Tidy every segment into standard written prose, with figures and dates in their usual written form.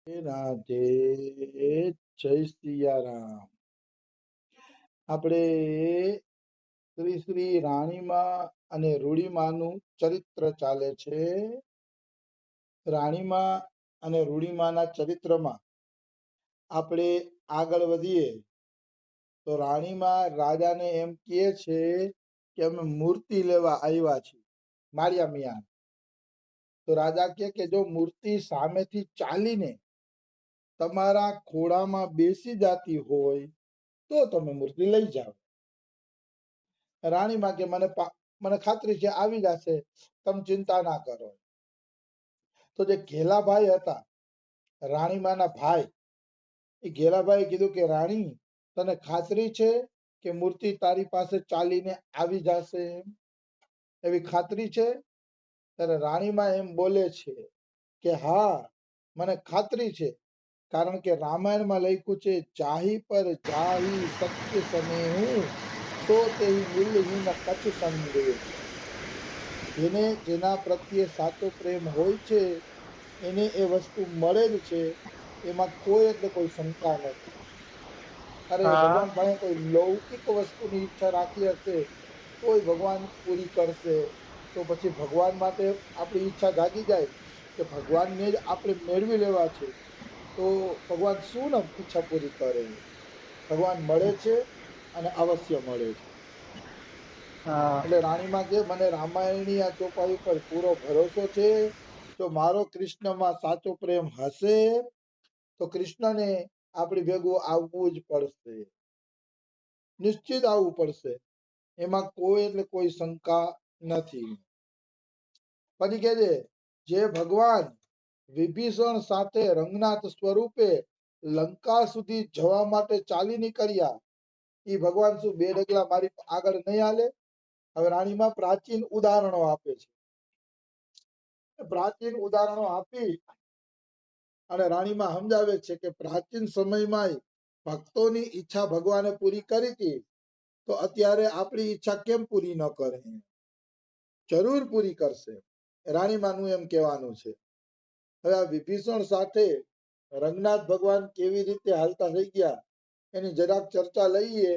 રાધે જય સિયારામ. આપણે શ્રી શ્રી રાણીમા અને રૂડીમાનું ચરિત્ર ચાલે છે. રાણીમા અને રૂડીમાના ચરિત્રમાં આપણે આગળ વધીએ તો રાણીમા રાજાને એમ કહે છે કે અમે મૂર્તિ લેવા આવ્યા છીએ માળિયા મિયા. તો રાજા કહે કે જો મૂર્તિ સામેથી ચાલીને તમારા ખોળામાં બેસી જાતી હોય તો તમે મૂર્તિ લઈ જાઓ. રાણીમાં કે મને ખાતરી છે આવી જશે, તમે ચિંતા ના કરો. તો જે ઘેલાભાઈ હતા રાણીમાના ભાઈ, એ ઘેલાભાઈ કીધું કે રાણી તને ખાતરી છે કે મૂર્તિ તારી પાસે ચાલીને આવી જશે? એવી ખાતરી છે? ત્યારે રાણીમાં એમ બોલે છે કે હા મને ખાતરી છે, કારણ કે રામાયણમાં લખ્યું છે જાહી પર જાહી સત્ય સનેહુ તો તેહી મૂલ્યહીન કચ્છ સંદેહ. જેને જેના પ્રત્યે સાચો પ્રેમ હોય છે એને એ વસ્તુ મળે જ છે, એમાં કોઈ એટલે કોઈ શંકા નથી. અરે ભગવાન પાસે કોઈ લૌકિક વસ્તુની ઈચ્છા રાખી હશે તોય ભગવાન પૂરી કરશે. તો પછી ભગવાન માટે આપણી ઈચ્છા જાગી જાય કે ભગવાનને જ આપણે મેળવી લેવા છે, તો ભગવાન શું ન ઈચ્છા પૂરી કરે? ભગવાન મળે છે અને અવશ્ય મળે છે. એટલે રાણીમાં કે મને રામાયણની આ ચોપાઈ પર પૂરો ભરોસો છે. જો મારો કૃષ્ણમાં સાચો પ્રેમ હશે તો કૃષ્ણને આપણી ભેગું આવવું જ પડશે, નિશ્ચિત આવવું પડશે, એમાં કોઈ એટલે કોઈ શંકા નથી. પછી કે છે જે ભગવાન વિભીષણ સાથે રંગનાથ સ્વરૂપે લંકા સુધી જવા માટે ચાલી નીકળ્યા, એ ભગવાન શું બે ડગલા મારી આગળ નહીં હાલે? હવે રાણીમાં પ્રાચીન ઉદાહરણો આપે છે. પ્રાચીન ઉદાહરણો આપી અને રાણીમાં સમજાવે છે કે પ્રાચીન સમયમાં ભક્તોની ઈચ્છા ભગવાને પૂરી કરી હતી, તો અત્યારે આપણી ઈચ્છા કેમ પૂરી ન કરે? જરૂર પૂરી કરશે. રાણીમાનું એમ કહેવાનું છે. હવે આ વિભીષણ સાથે રંગનાથ ભગવાન કેવી રીતે હાલતા થઈ ગયા એની જરાક ચર્ચા લઈએ.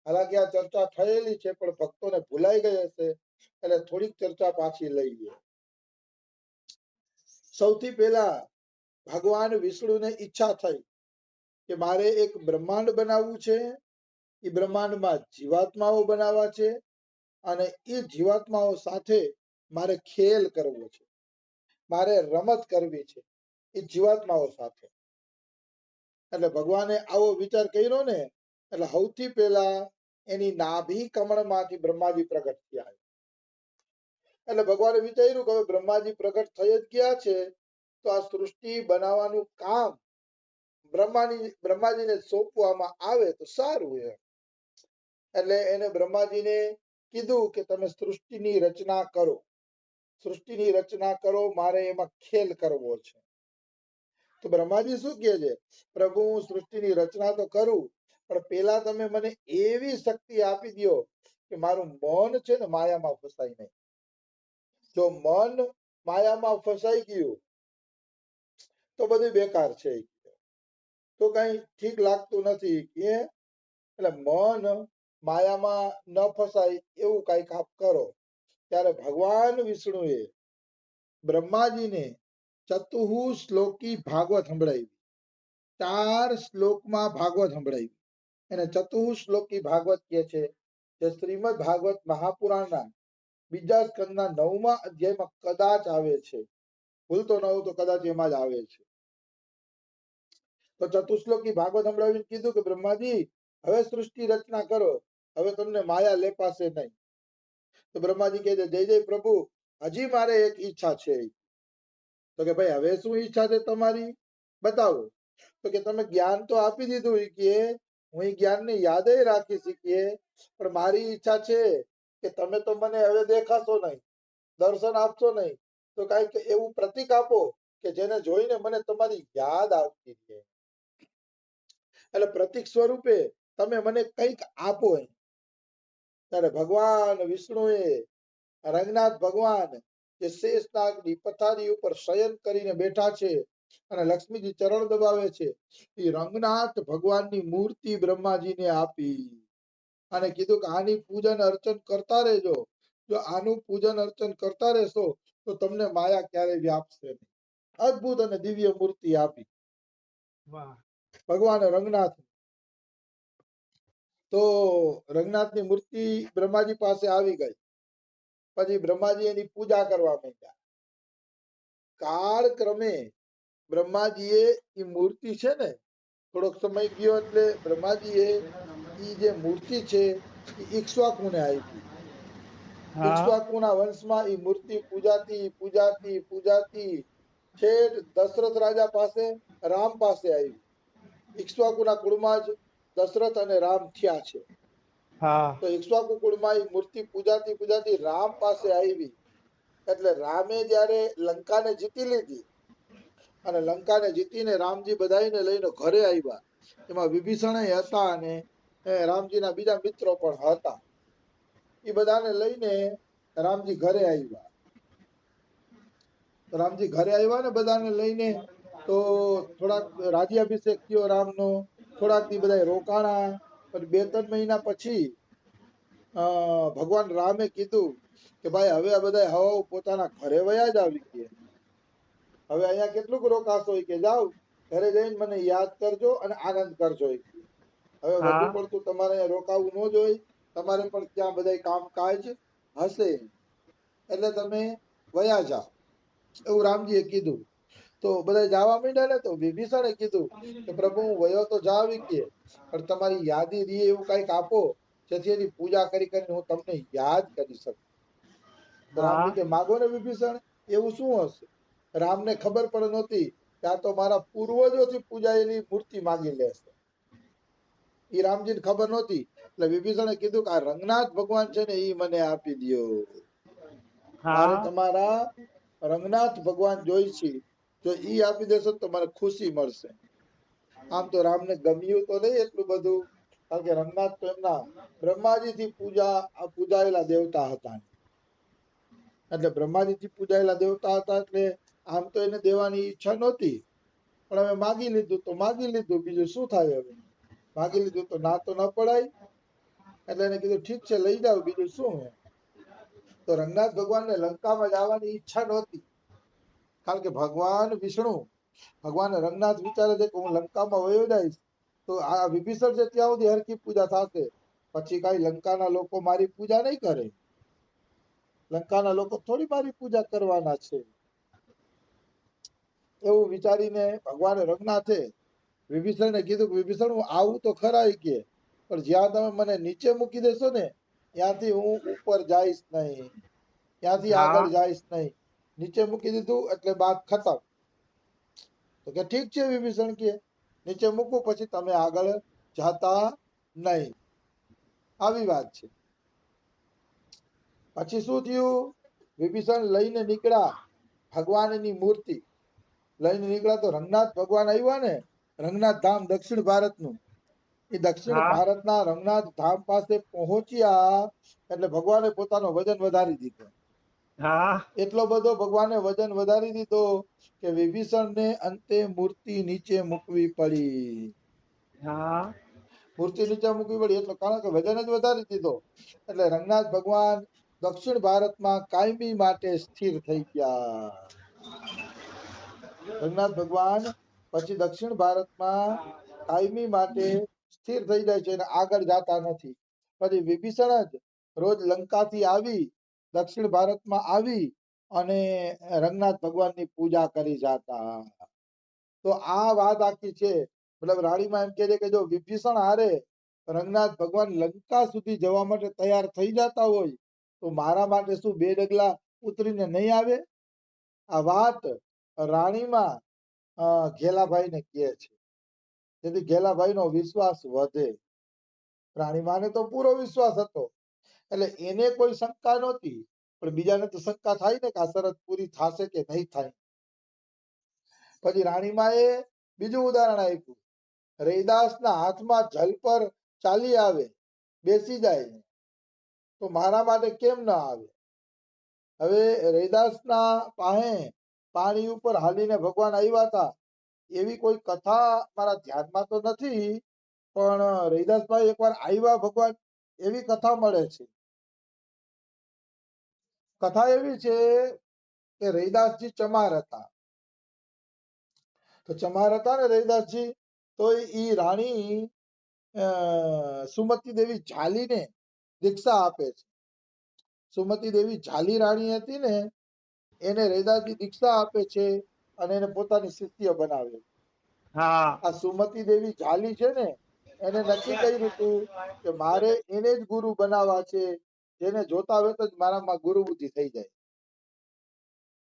હાલાકી આ ચર્ચા થયેલી છે પણ ભક્તોને ભૂલાઈ ગઈ હશે એટલે થોડીક ચર્ચા પાછી લઈએ. સૌથી પહેલા ભગવાન વિષ્ણુને ઈચ્છા થઈ કે મારે એક બ્રહ્માંડ બનાવવું છે, એ બ્રહ્માંડમાં જીવાત્માઓ બનાવવા છે અને એ જીવાત્માઓ સાથે મારે ખેલ કરવો છે, મારે રમત કરવી છે એ જીવાત્માઓ સાથે. એટલે ભગવાને આવો વિચાર કર્યો ને એટલે સૌથી પહેલા એની નાભી કમળમાંથી બ્રહ્માજી પ્રગટ થયા. એટલે ભગવાને વિચાર્યું કે હવે બ્રહ્માજી પ્રગટ થઈ જ ગયા છે તો આ સૃષ્ટિ બનાવવાનું કામ બ્રહ્માજીને સોંપવામાં આવે તો સારું. એટલે એને બ્રહ્માજીને કીધું કે તમે સૃષ્ટિની રચના કરો, સૃષ્ટિની રચના કરો, મારે એમાં ખેલ કરવો છે. તો બ્રહ્માજી શું કહે છે, પ્રભુ હું સૃષ્ટિની રચના તો કરું પણ પેલા તમે મને એવી શક્તિ આપી દો કે મારું મન છે ને માયામાં ફસાય નહીં. જો મન માયામાં ફસાઈ ગયું તો બધું બેકાર છે, તો કઈ ઠીક લાગતું નથી. એટલે મન માયામાં ન ફસાય એવું કઈક આપ કરો. ત્યારે ભગવાન વિષ્ણુએ બ્રહ્માજીને ચતુશ્લોકી ભાગવત સંભળાવી. 4 શ્લોકમાં ભાગવત સંભળાવી. એને ચતુશ્લોકી ભાગવત કહે છે, જે શ્રીમદ ભાગવત મહાપુરાણના બીજા સ્કંદના 9મા અધ્યાયમાં કદાચ આવે છે, ભૂલતો ન હોઉં તો કદાચ એમાં જ આવે છે. તો ચતુશ્લોકી ભાગવત સંભળાવીને કીધું કે બ્રહ્માજી હવે સૃષ્ટિ રચના કરો, હવે તમને માયા લેપાશે નહીં. તો બ્રહ્માજી કહે છે જય જય પ્રભુ, હજી મારે એક ઈચ્છા છે. તો કે ભાઈ હવે શું ઈચ્છા છે તમારી, બતાવો. તો કે તમે જ્ઞાન તો આપી દીધું કે હું એ જ્ઞાનને યાદ રાખી શકીએ, પણ મારી ઈચ્છા છે કે તમે તો મને હવે દેખાશો નહીં, દર્શન આપશો નહીં, તો કઈક એવું પ્રતીક આપો કે જેને જોઈને મને તમારી યાદ આવતી રહે. એટલે પ્રતીક સ્વરૂપે તમે મને કંઈક આપો. ત્યારે ભગવાન વિષ્ણુએ રંગનાથ ભગવાન જે શેષનાગની પથારી ઉપર શયન કરીને બેઠા છે અને લક્ષ્મીજી ચરણ દબાવે છે. એ રંગનાથ ભગવાનની મૂર્તિ બ્રહ્માજીને આપી અને કીધું કે આની પૂજન અર્ચન કરતા રહેજો. જો આનું પૂજન અર્ચન કરતા રહેશો તો તમને માયા ક્યારેય વ્યાપશે નહીં. અદ્ભુત અને દિવ્ય મૂર્તિ આપી ભગવાન રંગનાથ. તો રંગનાથની મૂર્તિ બ્રહ્માજી પાસે આવી ગઈ. પછી બ્રહ્માજી એની પૂજા કરવા માંડ્યા. કાળક્રમે બ્રહ્માજીએ એ મૂર્તિ છે ને, થોડોક સમય ગયો એટલે બ્રહ્માજીએ એ જે મૂર્તિ છે એ ઈક્ષ્વાકુને આપી. ઈક્ષ્વાકુના વંશમાં એ મૂર્તિ પૂજાતી પૂજાતી પૂજાતી છેક દશરથ રાજા પાસે, રામ પાસે આવી. ઈક્ષ્વાકુના કુળમાં જ દશરથ અને રામ થયા છે. તો ઈક્ષ્વાકુ કુળમાં એ મૂર્તિ પૂજાતી પૂજાતી રામ પાસે આવી. એટલે રામે જયારે લંકાને જીતી લીધી અને લંકાને જીતીને રામજી બધાને લઈને ઘરે આવ્યા. એમાં વિભીષણ હતા અને રામજીના બીજા મિત્રો પણ હતા. એ બધાને લઈને રામજી ઘરે આવ્યા. રામજી ઘરે આવ્યા ને બધાને લઈને, તો થોડાક રાજ્યાભિષેક થયો રામનો. થોડાક દી બધા રોકાણા. પણ 2-3 મહિના પછી ભગવાન રામે કીધું કે ભાઈ હવે આ બધા હવાઓ પોતાના ઘરે વયા જ આવી ગયા. હવે અહીંયા કેટલુંક રોકાશો કે જાઓ ઘરે જઈને મને યાદ કરજો અને આનંદ કરજો. હવે વધુ પડતું તમારે રોકાવું ન જોઈએ. તમારે પણ ત્યાં બધા કામકાજ હશે એટલે તમે વયા જાઓ, એવું રામજીએ કીધું. તો બધા જવા માંડ્યા ને, તો વિભીષણે કીધું કે પ્રભુ હું વયો તો જાવી કે પણ તમારી યાદી રહી એવું કઈક આપો જેથી એની પૂજા કરી કરીને હું તમને યાદ કરી શકું. રામજી કે માગો ને વિભીષણ, એવું શું હશે? રામને ખબર પણ નહોતી કે આ તો મારા પૂર્વજોથી પૂજાયેલી મૂર્તિ માગી લેશે. એ રામજીને ખબર નહોતી. એટલે વિભીષણે કીધું કે આ રંગનાથ ભગવાન છે ને એ મને આપી દ્યો. મારે તમારા રંગનાથ ભગવાન જોઈ છે. જો ઈ આપી દેશો તો મને ખુશી મળશે. આમ તો રામને ગમ્યું તો નહીં એટલું બધું, કારણ કે રંગનાથ તો એમના બ્રહ્માજીથી પૂજાયેલા દેવતા હતા. એટલે બ્રહ્માજીથી પૂજાયેલા દેવતા હતા એટલે આમ તો એને દેવાની ઈચ્છા નહોતી. પણ હવે માગી લીધું તો માગી લીધું, બીજું શું થાય? હવે માગી લીધું તો ના તો ન પડાય. એટલે એને કીધું ઠીક છે લઈ જાઓ, બીજું શું હે. તો રંગનાથ ભગવાનને લંકામાં જવાની ઈચ્છા નહોતી. કારણ કે ભગવાન વિષ્ણુ, ભગવાન રંગનાથ વિચારે છે કે હું લંકામાં વયો જઈશ તો આ વિભીષણ છે ત્યાં સુધી હરખી પૂજા થશે, પછી કઈ લંકાના લોકો મારી પૂજા નહીં કરે. લંકાના લોકો થોડી મારી પૂજા કરવાના છે. એવું વિચારીને ભગવાન રંગનાથે વિભીષણને કીધું કે વિભીષણ હું આવું તો ખરા કે, પણ જ્યાં તમે મને નીચે મૂકી દેશો ને ત્યાંથી હું ઉપર જઈશ નહીં, ત્યાંથી આગળ જઈશ નહીં. નીચે મૂકી દીધું એટલે વાત ખતમ. તો કે ઠીક છે વિભીષણ કે નીચે મૂકું, પછી તમે આગળ જતા નહીં. આવી વાત છે. પછી શું થયું? વિભીષણ લઈને નીકળ્યા ભગવાનની મૂર્તિ લઈને નીકળ્યા. તો રંગનાથ ભગવાન આવ્યા ને, રંગનાથ ધામ દક્ષિણ ભારતનું, એ દક્ષિણ ભારતના રંગનાથ ધામ પાસે પહોંચ્યા એટલે ભગવાને પોતાનો વજન વધારી દીધો. એટલો બધો ભગવાને વજન વધારી દીધો કે વિભીષણને અંતે મૂર્તિ નીચે મૂકવી પડી. મૂર્તિ નીચે મૂકવી પડી એટલે કારણ કે વજન જ વધારી દીધો. એટલે રંગનાથ ભગવાન દક્ષિણ ભારતમાં કાયમી માટે સ્થિર થઈ ગયા. રંગનાથ ભગવાન પછી દક્ષિણ ભારતમાં કાયમી માટે સ્થિર થઈ જાય છે અને આગળ જતા નથી. પછી વિભીષણ જ રોજ લંકાથી આવી દક્ષિણ ભારતમાં આવી અને રંગનાથ ભગવાનની પૂજા કરી જતા. તો આ વાત આખી છે. મતલબ રાણીમાં એમ કહે છે કે જો વિભીષણ હારે રંગનાથ ભગવાન લંકા સુધી જવા માટે તૈયાર થઈ જતા હોય તો મારા માટે શું 2 ડગલા ઉતરીને નહીં આવે? આ વાત રાણીમાં ઘેલાભાઈને કહે છે, જેથી ઘેલાભાઈનો વિશ્વાસ વધે. રાણીમાને તો પૂરો વિશ્વાસ હતો એટલે એને કોઈ શંકા નહોતી, પણ બીજાને તો શંકા થાય ને કે આ શરત પૂરી થશે કે નહીં થાય. પછી રાણીમાએ બીજું ઉદાહરણ આપ્યું. રૈદાસના હાથમાં જલ પર ચાલી આવે, બેસી જાય તો મારા માટે કેમ ના આવે? હવે રૈદાસના પાસે પાણી ઉપર હાલીને ભગવાન આવ્યા હતા એવી કોઈ કથા મારા ધ્યાનમાં તો નથી, પણ રૈદાસભાઈ એકવાર આવ્યા ભગવાન એવી કથા મળે છે. કથા એવી છે કે રૈદાસજી ચમાર હતા. તો ચમાર હતા ને રૈદાસજી, તો ઈ રાણી સુમતિ દેવી ઝાલીને દીક્ષા આપે છે. સુમતિ દેવી ઝાલી રાણી હતી ને, એને રૈદાસજી દીક્ષા આપે છે અને એને પોતાની શિષ્ય બનાવે. આ સુમતિ દેવી ઝાલી છે ને, એને નક્કી કર્યું હતું કે મારે એને જ ગુરુ બનાવવા છે, જેને જોતા હોય તો જ મારામાં ગુરુ બુદ્ધિ થઈ જાય.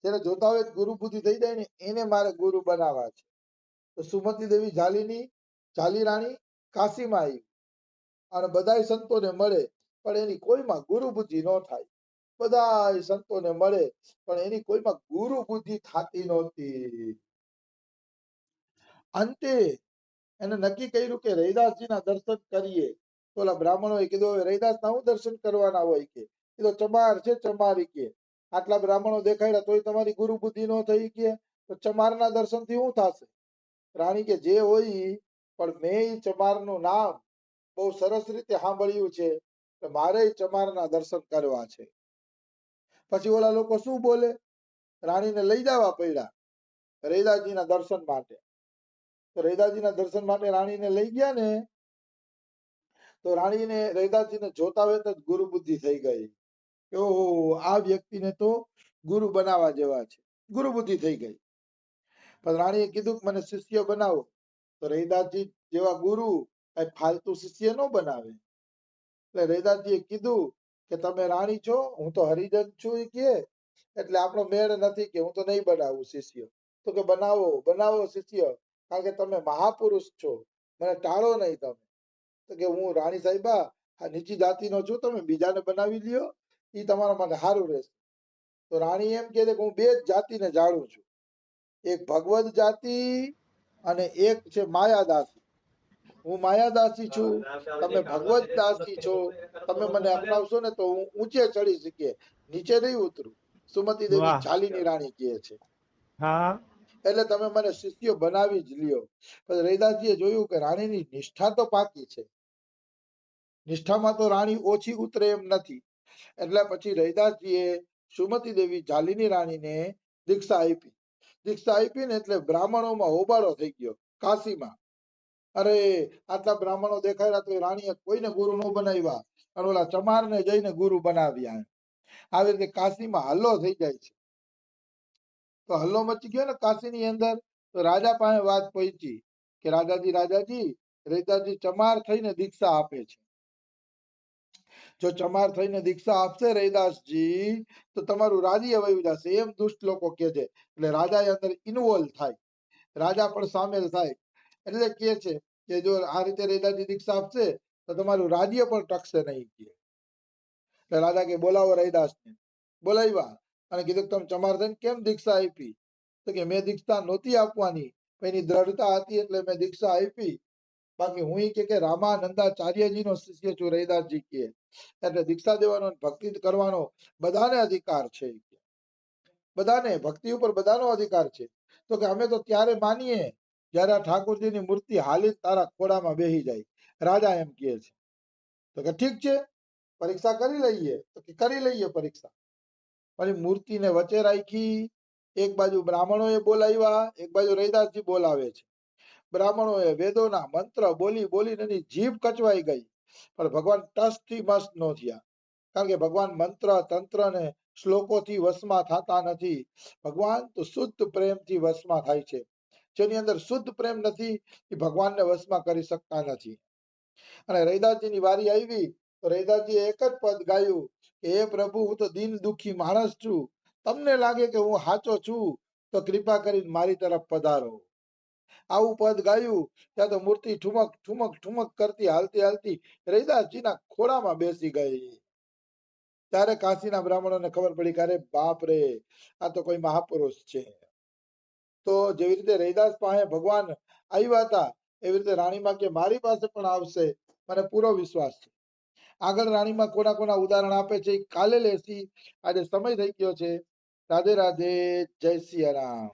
જેને જોતા હોય ગુરુ બુદ્ધિ થઈ જાય ને એને મારે ગુરુ બનાવવા છે. તો સુમતિ દેવી ઝાલી રાણી કાશીમાં આવી અને બધા સંતોને મળે, પણ એની કોઈમાં ગુરુ બુદ્ધિ ન થાય. બધા સંતોને મળે પણ એની કોઈમાં ગુરુ બુદ્ધિ થતી નહોતી. અંતે એને નક્કી કર્યું કે રૈદાસજીના દર્શન કરીએ. તો ઓલા બ્રાહ્મણોએ કીધું રૈદાસના હું દર્શન કરવાના હોય કે, કીધું ચમાર છે ચમારી કે, આટલા બ્રાહ્મણો દેખાડ્યા તોય તમારી ગુરુ બુદ્ધિ ન થઈ કે, તો ચમારના દર્શનથી શું થશે? રાણી કે જે હોય, પણ મેં ચમારનું નામ બહુ સરસ રીતે સાંભળ્યું છે, મારે ચમારના દર્શન કરવા છે. પછી ઓલા લોકો શું બોલે, રાણીને લઈ જવા પડ્યા રૈદાસજીના દર્શન માટે. તો રૈદાસજીના દર્શન માટે રાણીને લઈ ગયા ને, તો રાણીને રૈદાસજીને જોતા હોય તો ગુરુ બુદ્ધિ થઈ ગઈ. ઓહો, આ વ્યક્તિને તો ગુરુ બનાવવા જેવા છે, ગુરુ બુદ્ધિ થઈ ગઈ. પણ રાણીએ કીધું કે મને શિષ્ય બનાવો. તો રૈદાસજી જેવા ગુરુ કઈ ફાલતુ શિષ્ય ન બનાવે. એટલે રૈદાસજીએ કીધું કે તમે રાણી છો, હું તો હરિજન છું કે, એટલે આપણો મેળ નથી કે હું તો નહીં બનાવું શિષ્ય. તો કે બનાવો બનાવો શિષ્ય, કારણ કે તમે મહાપુરુષ છો, મને ટાળો નહીં તમે. તો કે હું રાણી સાહેબા આ નીચી જાતિનો છું, તમે બીજાને બનાવી લ્યો, એ તમારા માટે સારું રહેશે. તો રાણી એમ કહે કે હું બે જ જાતિને જાણું છું, એક ભગવદ જાતિ અને એક છે માયાદાસી. હું માયાદાસી છું, તમે ભગવત દાસી છો. તમે મને અપનાવશો ને તો હું ઊંચે ચડી શકીએ, નીચે નહીં ઉતરું. સુમતિ દેવી ઝાલીની રાણી કહે છે. એટલે તમે મને શિષ્ય બનાવી જ લ્યો. પછી રૈદાસજીએ જોયું કે રાણીની નિષ્ઠા તો પાકી છે, નિષ્ઠામાં તો રાણી ઓછી ઉતરે એમ નથી. એટલે પછી રૈદાસજીએ સુમતિ દેવી ઝાલીની રાણીને દીક્ષા આપી. દીક્ષા આપી ને એટલે બ્રાહ્મણોમાં હોબાળો થઈ ગયો કાશીમાં. અરે આટલા બ્રાહ્મણો દેખાડ્યા તો રાણીએ કોઈને ગુરુ ન બનાવ્યા, અને ઓલા ચમારને જઈને ગુરુ બનાવ્યા. આવી રીતે કાશીમાં હલ્લો થઈ જાય છે. તો હલ્લો મચી ગયો ને કાશીની અંદર. તો રાજા પાસે વાત પહોંચી કે રાજાજી રૈદાસજી ચમાર થઈને દીક્ષા આપે છે. જો ચમાર થઈને દીક્ષા આપશે રૈદાસજી તો તમારું રાજ્ય વયું જશે, એમ દુષ્ટ લોકો કહે છે. એટલે રાજા અંદર ઇન્વોલ્વ થાય, રાજા પણ સામેલ થાય. એટલે કહે છે કે જો આ રીતે રૈદાસજી દીક્ષા આપશે તો તમારું રાજ્ય પણ ટકશે નહીં. એટલે રાજા કે બોલાવો રૈદાસને. બોલાવ્યા અને કીધું તમે ચમાર થઈને કેમ દીક્ષા આપી? તો કે મેં દીક્ષા નહોતી આપવાની, એની દ્રઢતા હતી એટલે મેં દીક્ષા આપી. બાકી હું કે રામાનંદાચાર્યજીનો શિષ્ય છું, રૈદાસજી કહે. એટલે દીક્ષા દેવાનો ભક્તિ કરવાનો બધાને અધિકાર છે. બધાને ભક્તિ ઉપર બધાનો અધિકાર છે. તો કે અમે તો ત્યારે માનીએ જયારે આ ઠાકોરજીની મૂર્તિ હાલી તારા ખોડામાં બેસી જાય. રાજા એમ કહે છે. તો કે ઠીક છે, પરીક્ષા કરી લઈએ. તો કે કરી લઈએ પરીક્ષા. પણ મૂર્તિને વચ્ચે રાખી, એક બાજુ બ્રાહ્મણોએ બોલાવ્યા, એક બાજુ રૈદાસજી બોલાવે છે. બ્રાહ્મણોએ વેદોના મંત્ર બોલી બોલીને એની જીભ કચવાઈ ગઈ, પણ ભગવાન ટસથી મસ ન થયા. કારણ કે ભગવાન મંત્ર તંત્ર ને શ્લોકોથી વશમાં થતા નથી. ભગવાન તો શુદ્ધ પ્રેમથી વશમાં થાય છે. જેની અંદર શુદ્ધ પ્રેમ નથી એ ભગવાનને વશમાં કરી શકતા નથી. અને રૈદાસજીની વારી આવી તો રૈદાસજીએ એક જ પદ ગાયું કે હે પ્રભુ, હું તો દીન દુખી માણસ છું, તમને લાગે કે હું સાચો છું તો કૃપા કરીને મારી તરફ પધારો. આવું પદ ગાયું ત્યાં તો મૂર્તિ ઠુમક ઠુમક ઠુમક કરતી હાલતી હાલતી રૈદાસજીના ખોળામાં બેસી ગઈ. ત્યારે કાશીના બ્રાહ્મણોને ખબર પડી કે અરે બાપ રે, આ તો કોઈ મહાપુરુષ છે. તો જેવી રીતે રૈદાસ પાસે ભગવાન આવ્યા હતા, એવી રીતે રાણીમાં કે મારી પાસે પણ આવશે, મને પૂરો વિશ્વાસ છે. આગળ રાણીમાં કોના કોના ઉદાહરણ આપે છે કાલે લેસી. આજે સમય થઈ ગયો છે. રાધે રાધે, જય સિયા રામ.